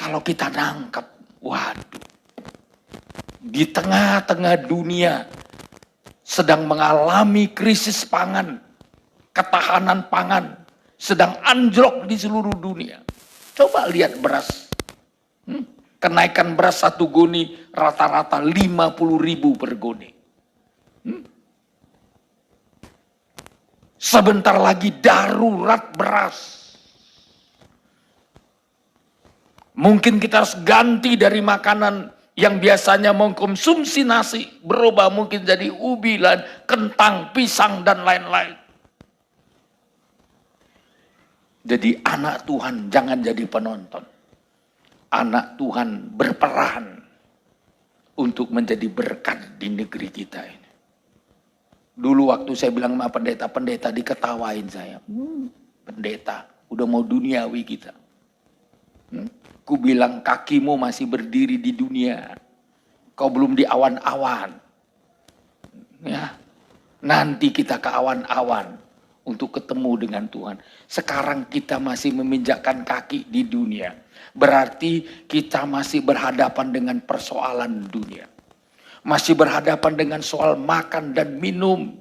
Kalau kita nangkep, waduh, di tengah-tengah dunia sedang mengalami krisis pangan, ketahanan pangan sedang anjlok di seluruh dunia. Coba lihat beras. Kenaikan beras 1 goni rata-rata 50.000 per goni. Sebentar lagi darurat beras. Mungkin kita harus ganti dari makanan yang biasanya mengkonsumsi nasi, berubah mungkin jadi ubi, kentang, pisang, dan lain-lain. Jadi anak Tuhan jangan jadi penonton. Anak Tuhan berperan untuk menjadi berkat di negeri kita ini. Dulu waktu saya bilang sama pendeta diketawain saya. Pendeta, udah mau duniawi kita. Ku bilang kakimu masih berdiri di dunia. Kau belum di awan-awan. Ya. Nanti kita ke awan-awan untuk ketemu dengan Tuhan. Sekarang kita masih meminjakkan kaki di dunia. Berarti kita masih berhadapan dengan persoalan dunia. Masih berhadapan dengan soal makan dan minum.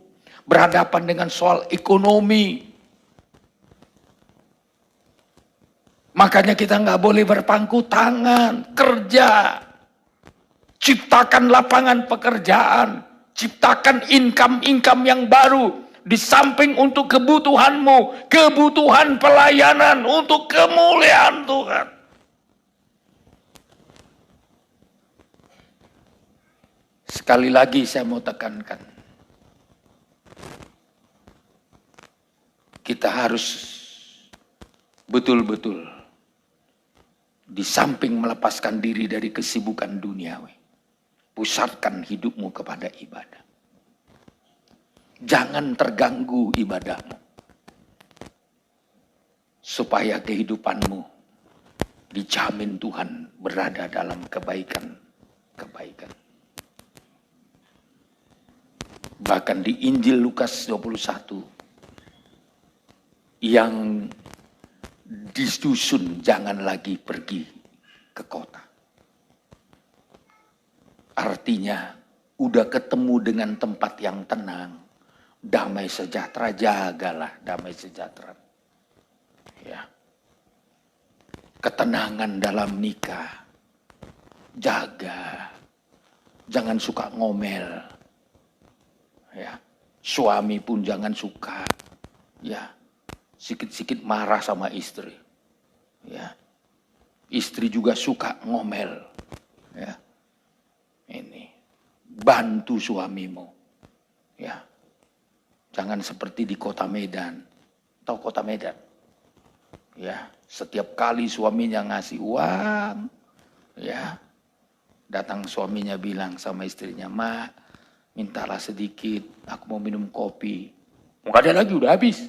Berhadapan dengan soal ekonomi. Makanya kita nggak boleh berpangku tangan, kerja. Ciptakan lapangan pekerjaan, ciptakan income yang baru. Di samping untuk kebutuhanmu, kebutuhan pelayanan untuk kemuliaan Tuhan. Sekali lagi saya mau tekankan. Kita harus betul-betul di samping melepaskan diri dari kesibukan duniawi, pusatkan hidupmu kepada ibadah. Jangan terganggu ibadahmu. Supaya kehidupanmu dijamin Tuhan berada dalam kebaikan. Bahkan di Injil Lukas 21 yang di dusun jangan lagi pergi ke kota. Artinya udah ketemu dengan tempat yang tenang, damai sejahtera, jagalah damai sejahtera. Ya. Ketenangan dalam nikah, jaga. Jangan suka ngomel. Ya. Suami pun jangan suka. Ya. Sikit-sikit marah sama istri. Ya. Istri juga suka ngomel. Ya. Ini. Bantu suamimu. Ya. Jangan seperti di kota Medan. Tahu kota Medan? Ya, setiap kali suaminya ngasih uang, ya. Datang suaminya bilang sama istrinya, "Ma, mintalah sedikit, aku mau minum kopi." Enggak ada lagi, udah habis.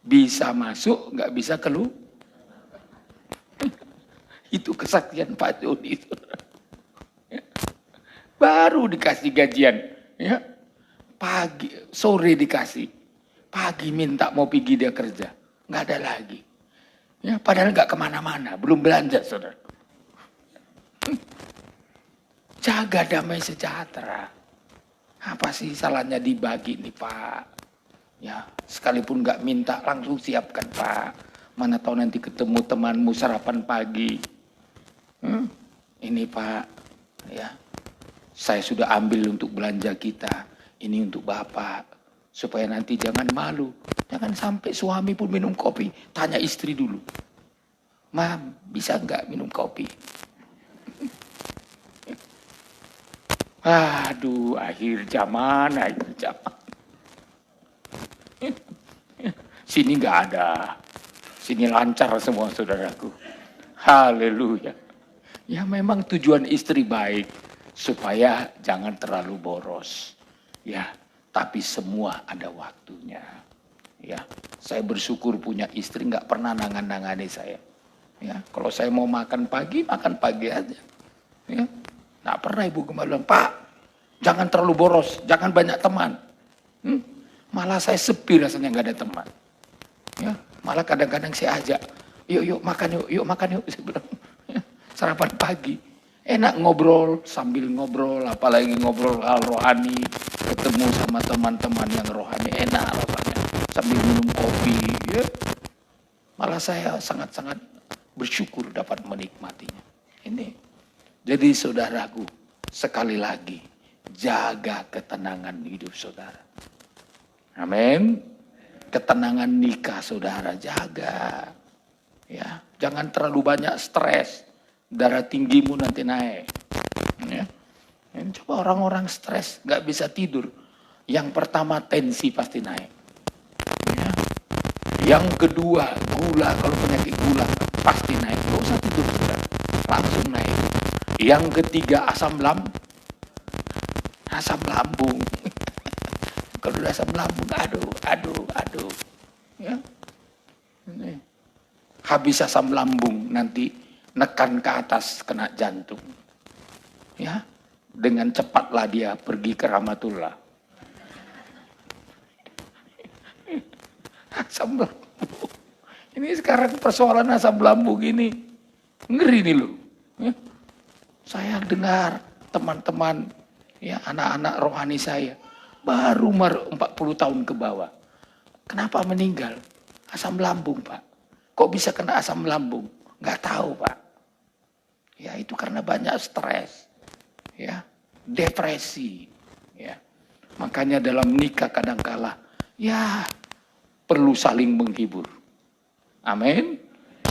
Bisa masuk, nggak bisa keluar. Itu kesaktian Pak Joni. Baru dikasih gajian, ya. Pagi, sore dikasih. Pagi minta mau pergi dia kerja, nggak ada lagi. Ya, padahal nggak kemana-mana, belum belanja, saudara. Jaga damai sejahtera. Apa sih salahnya dibagi nih Pak? Ya, sekalipun nggak minta langsung siapkan Pak. Mana tahu nanti ketemu temanmu sarapan pagi. Ini Pak, ya, saya sudah ambil untuk belanja kita. Ini untuk Bapak, supaya nanti jangan malu. Jangan sampai suami pun minum kopi, tanya istri dulu. "Mam, bisa nggak minum kopi?" Aduh, akhir zaman. Sini nggak ada. Sini lancar semua saudaraku. Haleluya. Ya memang tujuan istri baik. Supaya jangan terlalu boros. Ya, tapi semua ada waktunya. Ya, saya bersyukur punya istri nggak pernah nangan-nangani saya. Ya, kalau saya mau makan pagi aja. Ya, nggak pernah ibu kembali bilang, "Pak, jangan terlalu boros, jangan banyak teman." Malah saya sepi rasanya nggak ada teman. Ya, malah kadang-kadang saya ajak, Yuk makan yuk makan yuk. Saya bilang, sarapan pagi. Enak ngobrol, sambil ngobrol, apalagi ngobrol hal rohani, ketemu sama teman-teman yang rohani, enak rasanya. Sambil minum kopi, ya. Malah saya sangat-sangat bersyukur dapat menikmatinya. Ini. Jadi saudaraku, sekali lagi, jaga ketenangan hidup saudara. Amin. Ketenangan nikah saudara, jaga. Ya, jangan terlalu banyak stres. Darah tinggimu nanti naik. Ya. Coba orang-orang stres, nggak bisa tidur. Yang pertama tensi pasti naik. Ya. Yang kedua gula, kalau penyakit gula pasti naik. Nggak usah tidur sudah, langsung naik. Yang ketiga asam lambung. Kalau udah asam lambung, aduh. Ya. Ini. Habis asam lambung nanti nekan ke atas kena jantung. Ya, dengan cepatlah dia pergi ke Rahmatullah. Asam lambung. Ini sekarang persoalan asam lambung ini ngeri nih loh. Ya. Saya dengar teman-teman, ya anak-anak rohani saya baru 40 tahun ke bawah. Kenapa meninggal? Asam lambung, Pak. Kok bisa kena asam lambung? Nggak tahu, Pak. Ya itu karena banyak stres, ya depresi, ya makanya dalam nikah kadangkala ya perlu saling menghibur. Amin.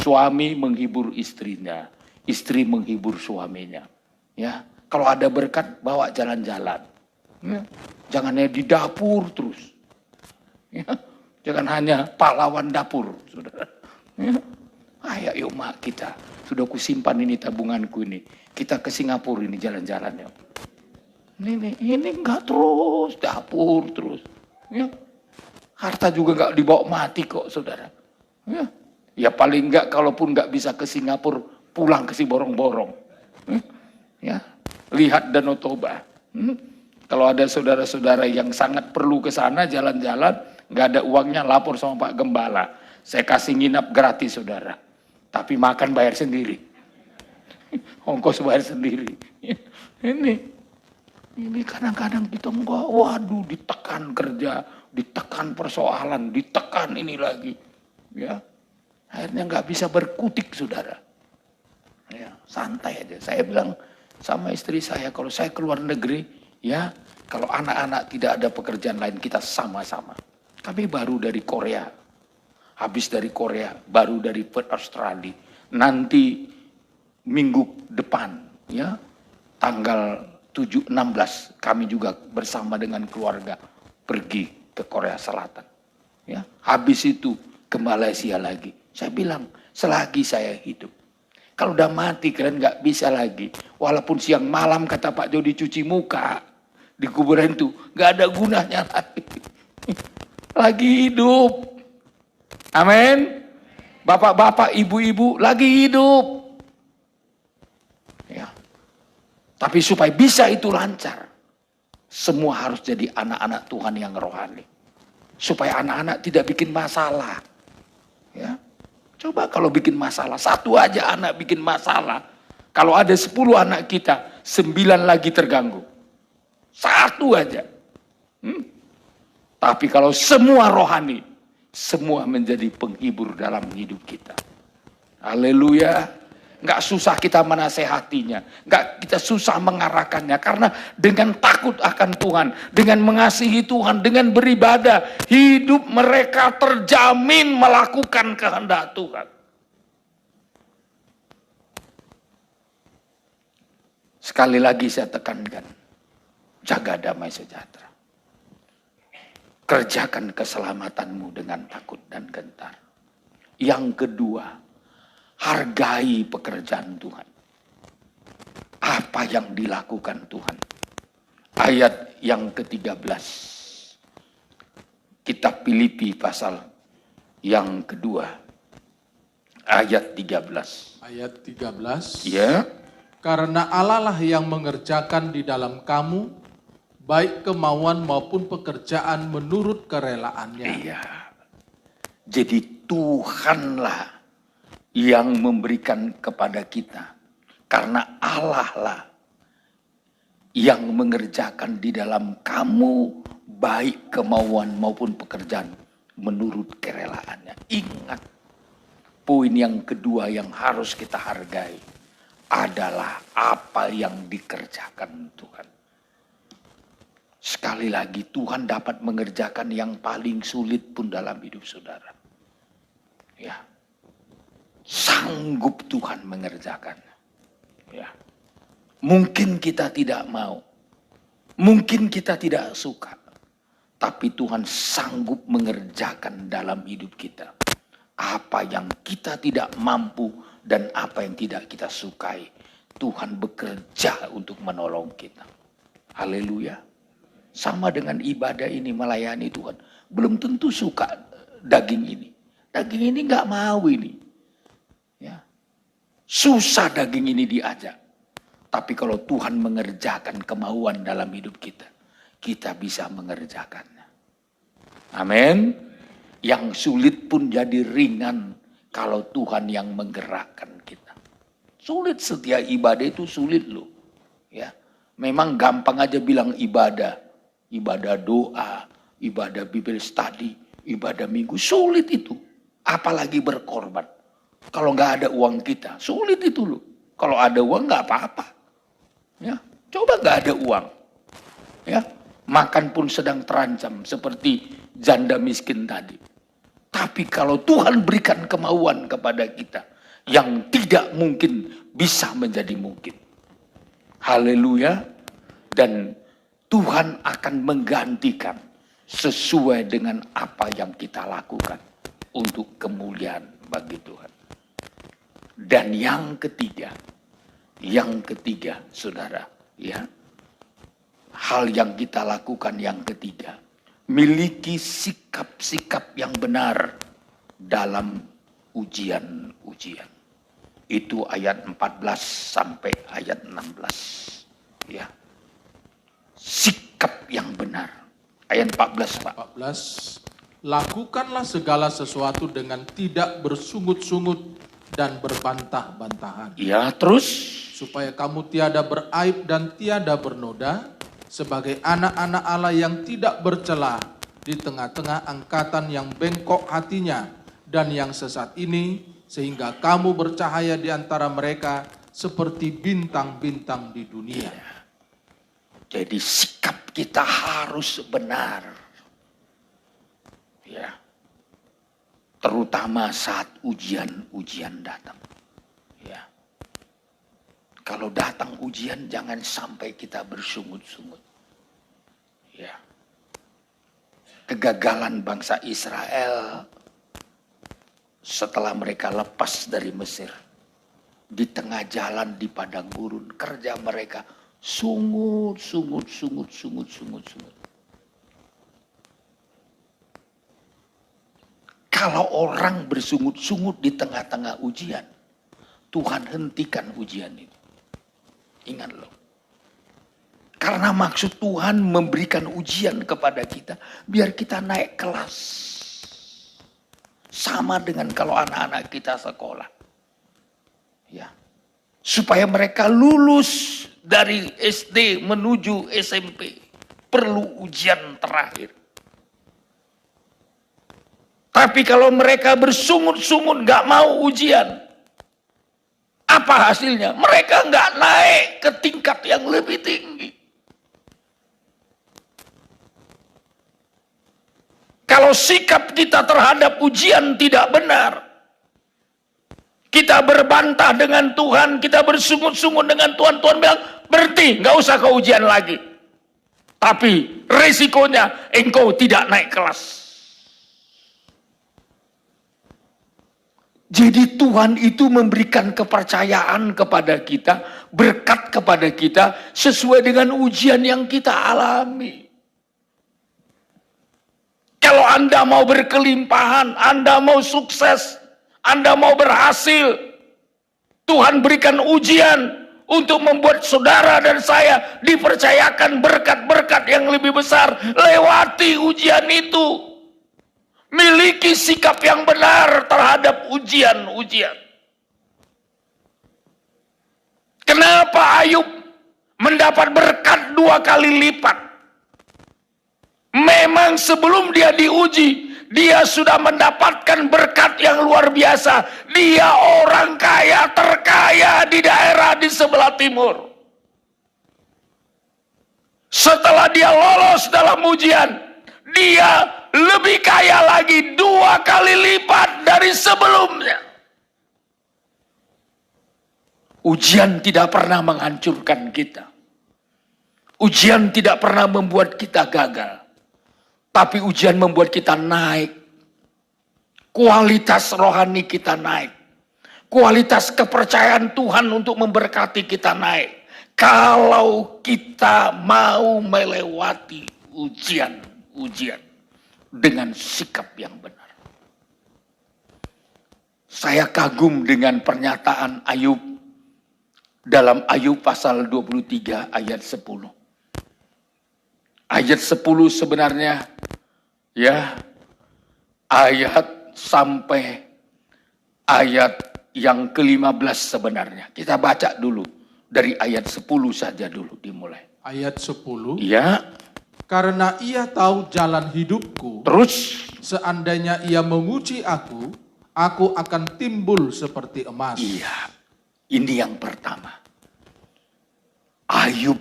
Suami menghibur istrinya, istri menghibur suaminya. Ya kalau ada berkat bawa jalan-jalan, ya. Jangan hanya di dapur terus, ya. Jangan hanya pahlawan dapur, saudara. Ya. Ayo mak kita. Sudah kusimpan ini tabunganku ini. Kita ke Singapura ini jalan-jalan ya. Ini enggak terus dapur terus. Ya. Harta juga enggak dibawa mati kok saudara. Ya paling enggak kalaupun enggak bisa ke Singapura pulang ke si borong-borong. Ya. Lihat Danau Toba. Kalau ada saudara-saudara yang sangat perlu ke sana jalan-jalan, enggak ada uangnya lapor sama Pak Gembala. Saya kasih nginap gratis saudara. Tapi makan bayar sendiri. Ongkos bayar sendiri. Ini kadang-kadang kita enggak, waduh ditekan kerja, ditekan persoalan, ditekan ini lagi. Ya. Akhirnya enggak bisa berkutik saudara. Ya, santai aja. Saya bilang sama istri saya, kalau saya keluar negeri, ya kalau anak-anak tidak ada pekerjaan lain, kita sama-sama. Kami baru dari Korea. Habis dari Korea, baru dari Perth Australia. Nanti minggu depan, ya tanggal 16 kami juga bersama dengan keluarga pergi ke Korea Selatan. Ya, habis itu ke Malaysia lagi. Saya bilang, selagi saya hidup. Kalau udah mati kalian nggak bisa lagi. Walaupun siang malam kata Pak Jody cuci muka di kuburan itu, nggak ada gunanya lagi. Lagi hidup. Amin. Bapak-bapak, ibu-ibu lagi hidup. Ya. Tapi supaya bisa itu lancar, semua harus jadi anak-anak Tuhan yang rohani. Supaya anak-anak tidak bikin masalah. Ya. Coba kalau bikin masalah, satu aja anak bikin masalah. Kalau ada 10 anak kita, 9 lagi terganggu. Satu aja. Tapi kalau semua rohani, semua menjadi penghibur dalam hidup kita. Haleluya. Nggak susah kita menasehatinya. Nggak kita susah mengarahkannya. Karena dengan takut akan Tuhan. Dengan mengasihi Tuhan. Dengan beribadah. Hidup mereka terjamin melakukan kehendak Tuhan. Sekali lagi saya tekankan. Jaga damai sejahtera. Kerjakan keselamatanmu dengan takut dan gentar. Yang kedua, hargai pekerjaan Tuhan. Apa yang dilakukan Tuhan. Ayat yang ke-13. Kitab Filipi pasal yang kedua. Ayat 13. Ayat 13. Ya. Karena Allah lah yang mengerjakan di dalam kamu baik kemauan maupun pekerjaan menurut kerelaannya. Iya. Jadi Tuhanlah yang memberikan kepada kita. Karena Allah lah yang mengerjakan di dalam kamu baik kemauan maupun pekerjaan menurut kerelaannya. Ingat, poin yang kedua yang harus kita hargai adalah apa yang dikerjakan Tuhan. Sekali lagi, Tuhan dapat mengerjakan yang paling sulit pun dalam hidup saudara. Ya, sanggup Tuhan mengerjakan. Ya, mungkin kita tidak mau, mungkin kita tidak suka, tapi Tuhan sanggup mengerjakan dalam hidup kita apa yang kita tidak mampu dan apa yang tidak kita sukai. Tuhan bekerja untuk menolong kita. Haleluya. Sama dengan ibadah ini, melayani Tuhan. Belum tentu suka daging ini. Daging ini nggak mau ini. Ya. Susah daging ini diajak. Tapi kalau Tuhan mengerjakan kemauan dalam hidup kita, kita bisa mengerjakannya. Amin. Yang sulit pun jadi ringan kalau Tuhan yang menggerakkan kita. Sulit, setiap ibadah itu sulit loh. Ya. Memang gampang aja bilang ibadah. Ibadah doa, ibadah Bible study, ibadah minggu. Sulit itu. Apalagi berkorban. Kalau nggak ada uang kita, sulit itu loh. Kalau ada uang nggak apa-apa. Ya, coba nggak ada uang. Ya, makan pun sedang terancam seperti janda miskin tadi. Tapi kalau Tuhan berikan kemauan kepada kita, yang tidak mungkin bisa menjadi mungkin. Haleluya. Dan Tuhan akan menggantikan sesuai dengan apa yang kita lakukan untuk kemuliaan bagi Tuhan. Dan yang ketiga, saudara, ya, hal yang kita lakukan yang ketiga, miliki sikap-sikap yang benar dalam ujian-ujian. Itu ayat 14 sampai ayat 16. Ya. Sikap yang benar. Ayat 14, Pak. 14. Lakukanlah segala sesuatu dengan tidak bersungut-sungut dan berbantah-bantahan. Ya, terus supaya kamu tiada beraib dan tiada bernoda, sebagai anak-anak Allah yang tidak bercela di tengah-tengah angkatan yang bengkok hatinya dan yang sesat ini, sehingga kamu bercahaya di antara mereka seperti bintang-bintang di dunia. Ya. Jadi sikap kita harus benar. Ya. Terutama saat ujian-ujian datang. Ya. Kalau datang ujian jangan sampai kita bersungut-sungut. Ya. Kegagalan bangsa Israel setelah mereka lepas dari Mesir. Di tengah jalan di padang gurun, kerja mereka sungut. Kalau orang bersungut-sungut di tengah-tengah ujian, Tuhan hentikan ujian itu. Ingat loh. Karena maksud Tuhan memberikan ujian kepada kita, biar kita naik kelas. Sama dengan kalau anak-anak kita sekolah. Ya. Supaya mereka lulus dari SD menuju SMP. Perlu ujian terakhir. Tapi kalau mereka bersungut-sungut gak mau ujian. Apa hasilnya? Mereka gak naik ke tingkat yang lebih tinggi. Kalau sikap kita terhadap ujian tidak benar. Kita berbantah dengan Tuhan, kita bersungut-sungut dengan Tuhan. Tuhan bilang, berhenti, gak usah kau ujian lagi. Tapi resikonya engkau tidak naik kelas. Jadi Tuhan itu memberikan kepercayaan kepada kita, berkat kepada kita, sesuai dengan ujian yang kita alami. Kalau Anda mau berkelimpahan, Anda mau sukses, Anda mau berhasil, Tuhan berikan ujian untuk membuat saudara dan saya dipercayakan berkat-berkat yang lebih besar. Lewati ujian itu. Miliki sikap yang benar terhadap ujian-ujian. Kenapa Ayub mendapat berkat 2 kali lipat? Memang sebelum dia diuji, dia sudah mendapatkan berkat yang luar biasa. Dia orang kaya terkaya di daerah di sebelah timur. Setelah dia lolos dalam ujian, dia lebih kaya lagi 2 kali lipat dari sebelumnya. Ujian tidak pernah menghancurkan kita. Ujian tidak pernah membuat kita gagal. Tapi ujian membuat kita naik. Kualitas rohani kita naik. Kualitas kepercayaan Tuhan untuk memberkati kita naik. Kalau kita mau melewati ujian dengan sikap yang benar. Saya kagum dengan pernyataan Ayub dalam Ayub pasal 23 ayat 10. Ayat 10 sebenarnya ya ayat sampai ayat yang ke-15 sebenarnya. Kita baca dulu dari ayat 10 saja dulu dimulai. Ayat 10. Ya. Karena ia tahu jalan hidupku. Terus Seandainya ia menguji aku akan timbul seperti emas. iya. Ini yang pertama. Ayub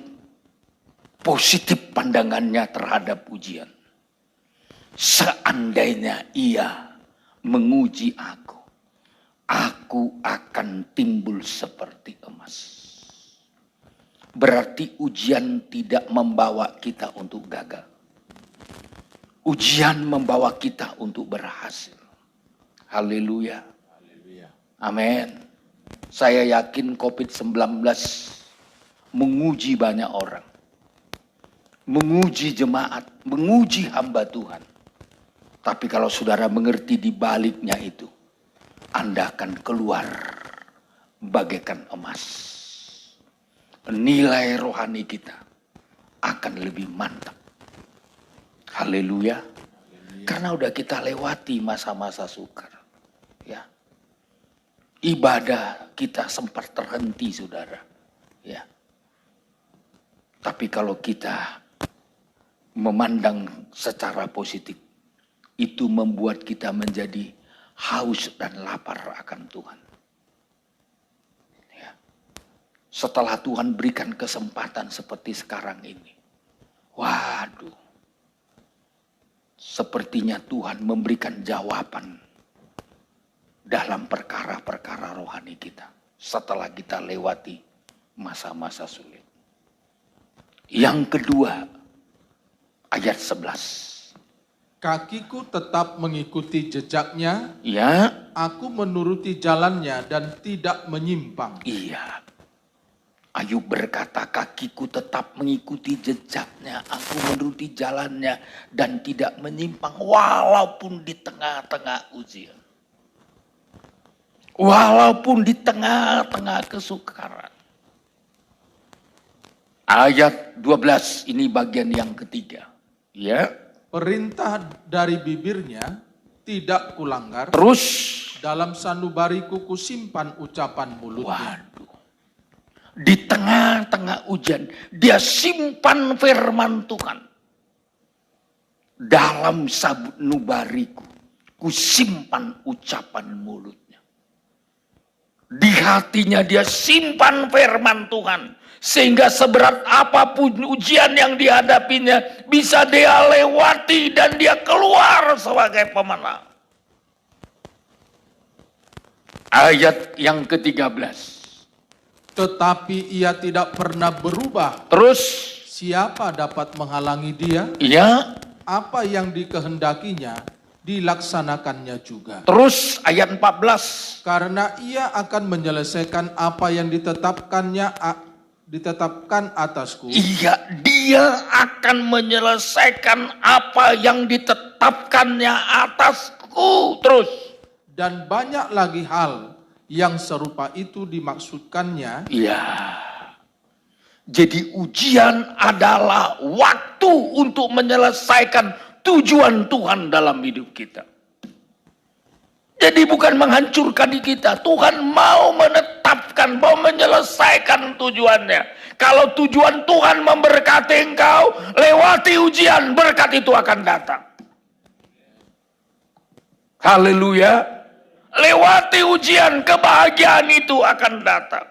positif pandangannya terhadap ujian. Seandainya ia menguji aku akan timbul seperti emas. Berarti ujian tidak membawa kita untuk gagal. Ujian membawa kita untuk berhasil. Haleluya. Amin. Saya yakin COVID-19 menguji banyak orang. Menguji jemaat, menguji hamba Tuhan. Tapi kalau saudara mengerti di baliknya itu, Anda akan keluar bagaikan emas. Nilai rohani kita akan lebih mantap. Haleluya. Karena udah kita lewati masa-masa sukar. Ya. Ibadah kita sempat terhenti, saudara. Ya. Tapi kalau kita memandang secara positif, itu membuat kita menjadi haus dan lapar akan Tuhan. Ya. Setelah Tuhan berikan kesempatan seperti sekarang ini, waduh, sepertinya Tuhan memberikan jawaban dalam perkara-perkara rohani kita setelah kita lewati masa-masa sulit. Yang kedua, ayat 11. Kakiku tetap mengikuti jejaknya, Ya, aku menuruti jalannya dan tidak menyimpang. iya. Ayub berkata, kakiku tetap mengikuti jejaknya, aku menuruti jalannya dan tidak menyimpang walaupun di tengah-tengah ujian. Walaupun di tengah-tengah kesukaran. Ayat 12 ini bagian yang ketiga. Ya. Perintah dari bibirnya tidak kulanggar. Terus. Dalam sanubariku kusimpan ucapan mulutnya. Waduh. Di tengah-tengah ujian, dia simpan firman Tuhan. Dalam sanubariku kusimpan ucapan mulutnya. Di hatinya dia simpan firman Tuhan. Sehingga seberat apapun ujian yang dihadapinya, bisa dia lewati dan dia keluar sebagai pemenang. Ayat yang ke-13. Tetapi ia tidak pernah berubah. Terus. Siapa dapat menghalangi dia? Ya. Apa yang dikehendakinya dilaksanakannya juga. Terus ayat 14. Karena ia akan menyelesaikan apa yang ditetapkan atasku. Iya, dia akan menyelesaikan apa yang ditetapkannya atasku. Terus. Dan banyak lagi hal yang serupa itu dimaksudkannya. Iya. Jadi ujian adalah waktu untuk menyelesaikan tujuan Tuhan dalam hidup kita. Jadi bukan menghancurkan di kita. Tuhan mau menetapkan, mau menyelesaikan tujuannya. Kalau tujuan Tuhan memberkati engkau, lewati ujian, berkat itu akan datang. Haleluya. Lewati ujian, kebahagiaan itu akan datang.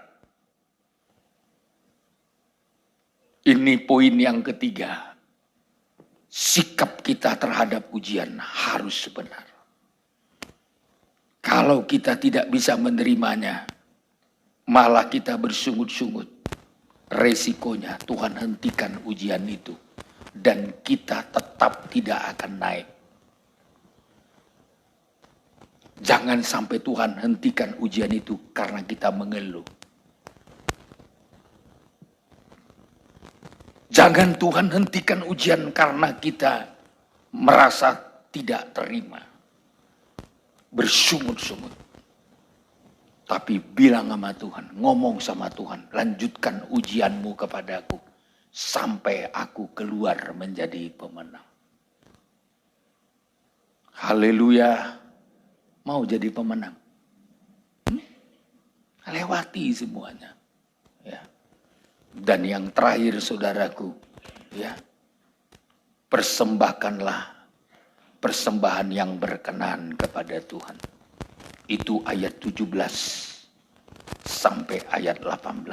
Ini poin yang ketiga. Sikap kita terhadap ujian harus benar. Kalau kita tidak bisa menerimanya, malah kita bersungut-sungut. Resikonya Tuhan hentikan ujian itu. Dan kita tetap tidak akan naik. Jangan sampai Tuhan hentikan ujian itu karena kita mengeluh. Jangan Tuhan hentikan ujian karena kita merasa tidak terima. Bersungut-sungut. Tapi bilang sama Tuhan, ngomong sama Tuhan, lanjutkan ujianmu kepadaku sampai aku keluar menjadi pemenang. Haleluya. Mau jadi pemenang? Lewati semuanya. Ya. Dan yang terakhir saudaraku, ya, persembahkanlah persembahan yang berkenan kepada Tuhan. Itu ayat 17 sampai ayat 18.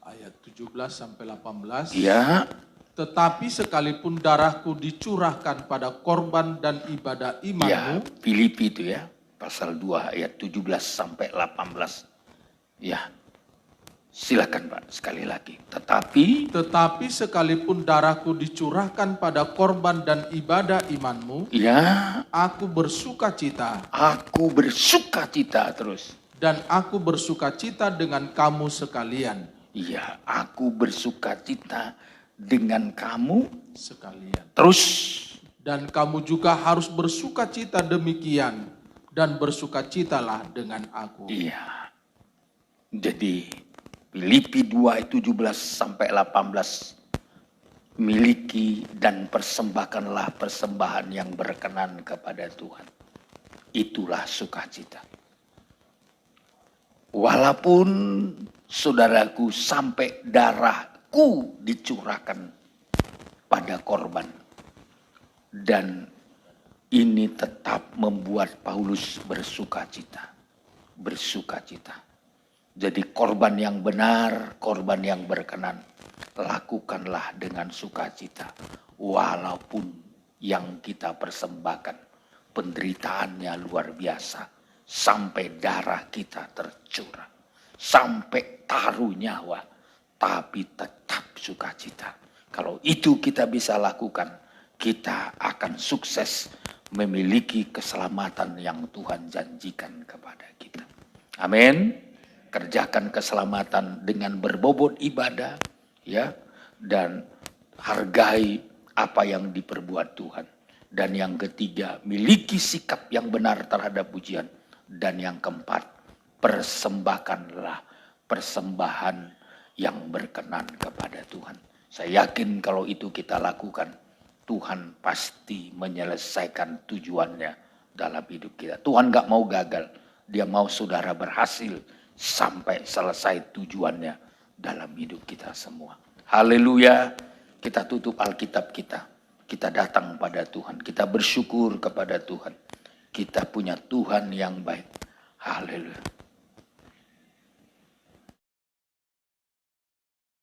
Ayat 17 sampai 18. Ya. Tetapi sekalipun darahku dicurahkan pada korban dan ibadah Ya, imanmu. Filipi itu ya, pasal 2 ayat 17 sampai 18. Ya. Silakan Pak, sekali lagi. Tetapi sekalipun darahku dicurahkan pada korban dan ibadah imanmu, ya, aku bersuka cita. Aku bersuka cita terus. Dan aku bersuka cita dengan kamu sekalian. Iya, aku bersuka cita dengan kamu sekalian. Terus. Dan kamu juga harus bersuka cita demikian. Dan bersuka citalah dengan aku. Iya. Jadi Filipi 2 17 sampai 18. Miliki dan persembahkanlah persembahan yang berkenan kepada Tuhan. Itulah sukacita. Walaupun saudaraku sampai darahku dicurahkan pada korban. Dan ini tetap membuat Paulus bersukacita. Bersukacita. Jadi korban yang benar, korban yang berkenan, lakukanlah dengan sukacita. Walaupun yang kita persembahkan, penderitaannya luar biasa. Sampai darah kita tercurah. Sampai taruh nyawa. Tapi tetap sukacita. Kalau itu kita bisa lakukan, kita akan sukses memiliki keselamatan yang Tuhan janjikan kepada kita. Amin. Kerjakan keselamatan dengan berbobot ibadah, ya, dan hargai apa yang diperbuat Tuhan. Dan yang ketiga, miliki sikap yang benar terhadap ujian. Dan yang keempat, persembahkanlah persembahan yang berkenan kepada Tuhan. Saya yakin kalau itu kita lakukan, Tuhan pasti menyelesaikan tujuannya dalam hidup kita. Tuhan gak mau gagal, Dia mau saudara berhasil sampai selesai tujuannya dalam hidup kita semua. Haleluya. Kita tutup Alkitab kita. Kita datang pada Tuhan. Kita bersyukur kepada Tuhan. Kita punya Tuhan yang baik. Haleluya.